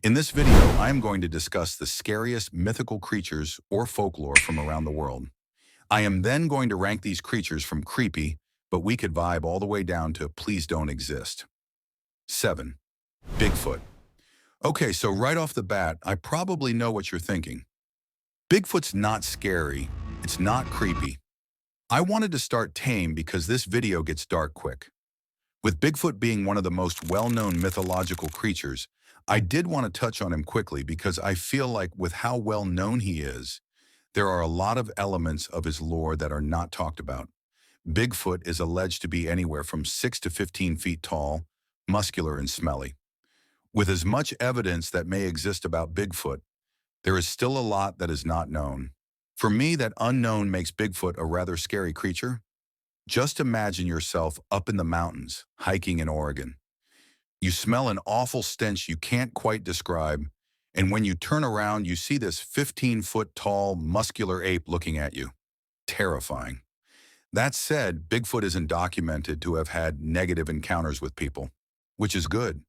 In this video, I am going to discuss the scariest mythical creatures or folklore from around the world. I am then going to rank these creatures from creepy, but we could vibe all the way down to please don't exist. 7. Bigfoot. Okay, so right off the bat, I probably know what you're thinking. Bigfoot's not scary, it's not creepy. I wanted to start tame because this video gets dark quick. With Bigfoot being one of the most well-known mythological creatures, I did want to touch on him quickly because I feel like with how well-known he is, there are a lot of elements of his lore that are not talked about. Bigfoot is alleged to be anywhere from 6 to 15 feet tall, muscular and smelly. With as much evidence that may exist about Bigfoot, there is still a lot that is not known. For me, that unknown makes Bigfoot a rather scary creature. Just imagine yourself up in the mountains, hiking in Oregon. You smell an awful stench you can't quite describe, and when you turn around, you see this 15-foot-tall, muscular ape looking at you. Terrifying. That said, Bigfoot isn't documented to have had negative encounters with people, which is good.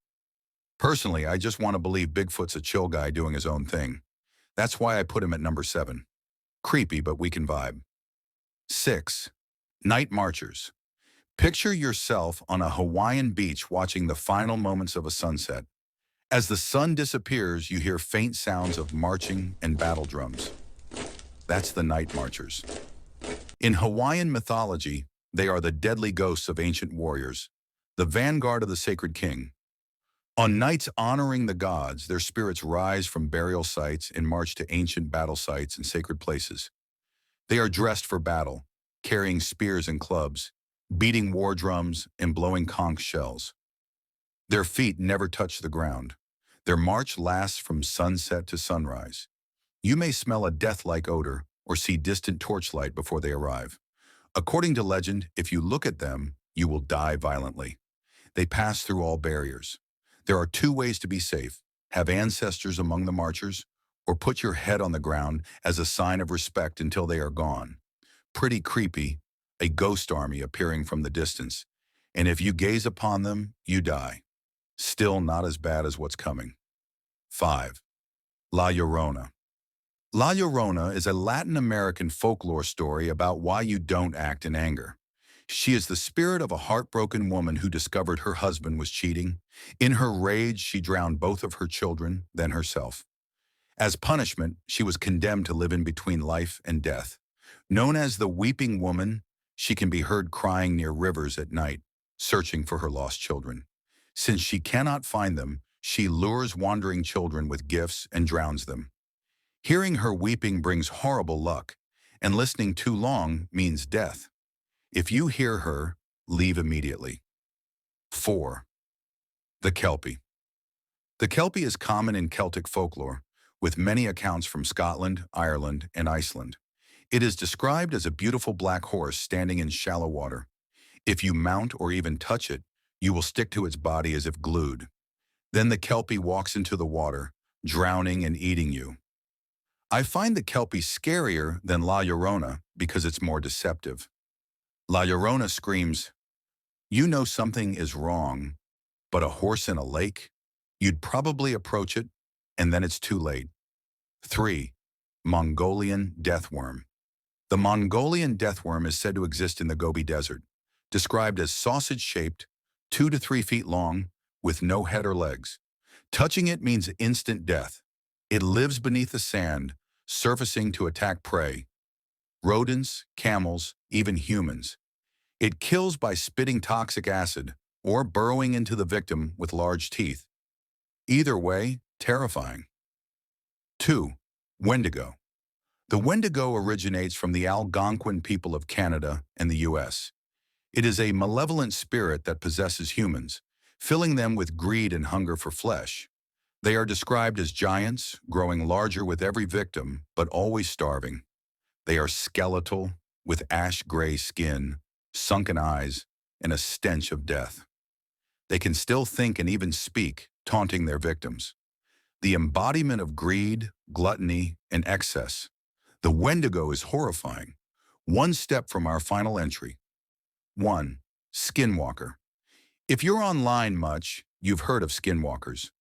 Personally, I just want to believe Bigfoot's a chill guy doing his own thing. That's why I put him at number 7. Creepy, but we can vibe. 6. Nightmarchers. Picture yourself on a Hawaiian beach watching the final moments of a sunset. As the sun disappears, you hear faint sounds of marching and battle drums. That's the Nightmarchers. In Hawaiian mythology, they are the deadly ghosts of ancient warriors, the vanguard of the sacred king. On nights honoring the gods, their spirits rise from burial sites and march to ancient battle sites and sacred places. They are dressed for battle, carrying spears and clubs, beating war drums and blowing conch shells. Their feet never touch the ground. Their march lasts from sunset to sunrise. You may smell a death-like odor or see distant torchlight before they arrive. According to legend, if you look at them, you will die violently. They pass through all barriers. There are 2 ways to be safe: have ancestors among the marchers, or put your head on the ground as a sign of respect until they are gone. Pretty creepy, a ghost army appearing from the distance, and if you gaze upon them, you die. Still not as bad as what's coming. 5. La Llorona. La Llorona is a Latin American folklore story about why you don't act in anger. She is the spirit of a heartbroken woman who discovered her husband was cheating. In her rage, she drowned both of her children, then herself. As punishment, she was condemned to live in between life and death. Known as the Weeping Woman, she can be heard crying near rivers at night, searching for her lost children. Since she cannot find them, she lures wandering children with gifts and drowns them. Hearing her weeping brings horrible luck, and listening too long means death. If you hear her, leave immediately. 4. The Kelpie. The Kelpie is common in Celtic folklore, with many accounts from Scotland, Ireland, and Iceland. It is described as a beautiful black horse standing in shallow water. If you mount or even touch it, you will stick to its body as if glued. Then the Kelpie walks into the water, drowning and eating you. I find the Kelpie scarier than La Llorona because it's more deceptive. La Llorona screams, "You know something is wrong, but a horse in a lake? You'd probably approach it, and then it's too late." 3. Mongolian deathworm. The Mongolian deathworm is said to exist in the Gobi Desert, described as sausage-shaped, 2 to 3 feet long, with no head or legs. Touching it means instant death. It lives beneath the sand, surfacing to attack prey. Rodents, camels, even humans. It kills by spitting toxic acid or burrowing into the victim with large teeth. Either way, terrifying. 2. Wendigo. The Wendigo originates from the Algonquin people of Canada and the US. It is a malevolent spirit that possesses humans, filling them with greed and hunger for flesh. They are described as giants, growing larger with every victim, but always starving. They are skeletal, with ash-gray skin, sunken eyes, and a stench of death. They can still think and even speak, taunting their victims. The embodiment of greed, gluttony, and excess. The Wendigo is horrifying. One step from our final entry. 1. Skinwalker. If you're online much, you've heard of skinwalkers.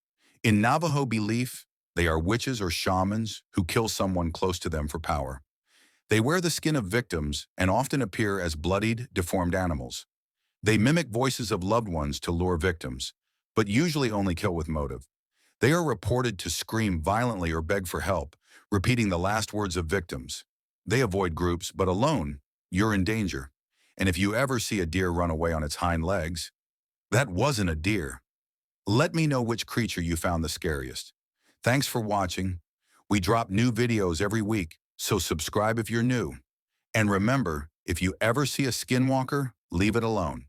In Navajo belief, they are witches or shamans who kill someone close to them for power. They wear the skin of victims and often appear as bloodied, deformed animals. They mimic voices of loved ones to lure victims, but usually only kill with motive. They are reported to scream violently or beg for help, repeating the last words of victims. They avoid groups, but alone, you're in danger. And if you ever see a deer run away on its hind legs, that wasn't a deer. Let me know which creature you found the scariest. Thanks for watching. We drop new videos every week, so subscribe if you're new. And remember, if you ever see a skinwalker, leave it alone.